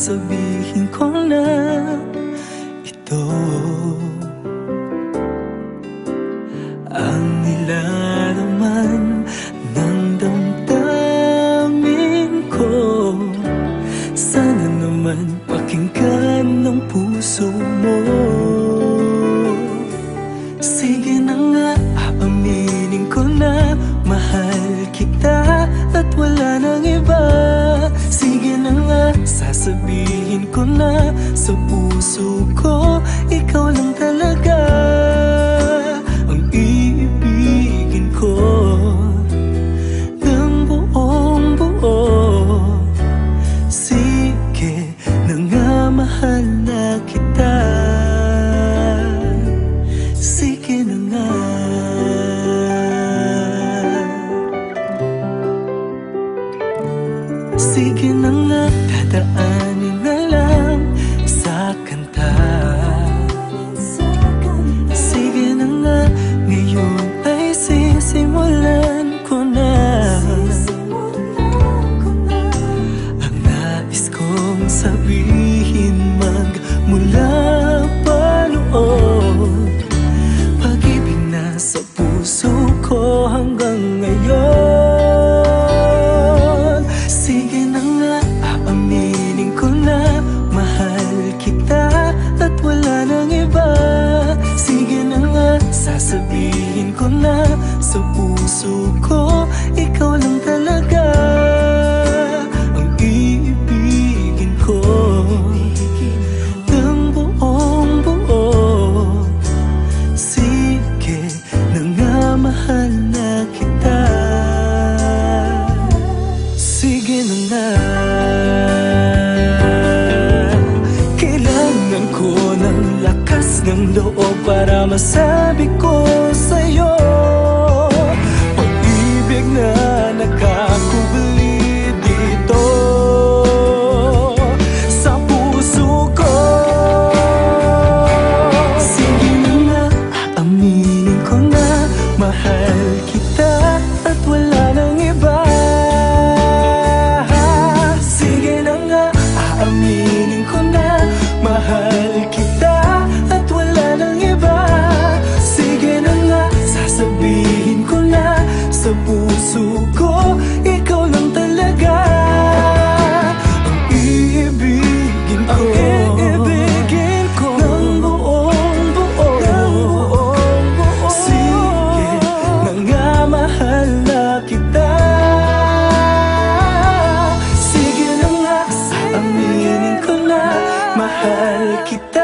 sasabihin ko na ito ang nilalaman ng damdamin ko. Sana naman pakinggan ng puso mo. Sige na nga, aaminin ko na mahal kita at wala nang iba. Sige na nga, sasabihin ko na sa puso ko, ikaw lang talaga ang iibigin ko ng buong buo. Sige na nga, mahal na kita. Sige na nga. Sige na nga, dadaanin na lang sa kanta. Sige na nga, ngayon ay sisimulan ko na ang nais kong sabihin magmula pa noon. Pag-ibig na sa puso ko hanggang ngayon. Sige na nga, aaminin ko na mahal kita at wala nang iba. Sige na nga, sasabihin ko na sa puso ko, ikaw lang talaga ang iibigin ko ng buong buo. Sige na nga, mahal na kita. Sige na nga. Kailangan ko ng lakas ng loob para masabi ko sa'yo pag-ibig na nakakubli dito sa puso ko. Sige na nga, aaminin ko na mahal kita at wala nang iba. Aminin ko na mahal kita at wala nang iba. Sige na nga, sasabihin ko na sa puso ko, ikaw lang talaga ang iibigin ko, ng buong buo. Sige na nga, mahal na kita. Mahal kita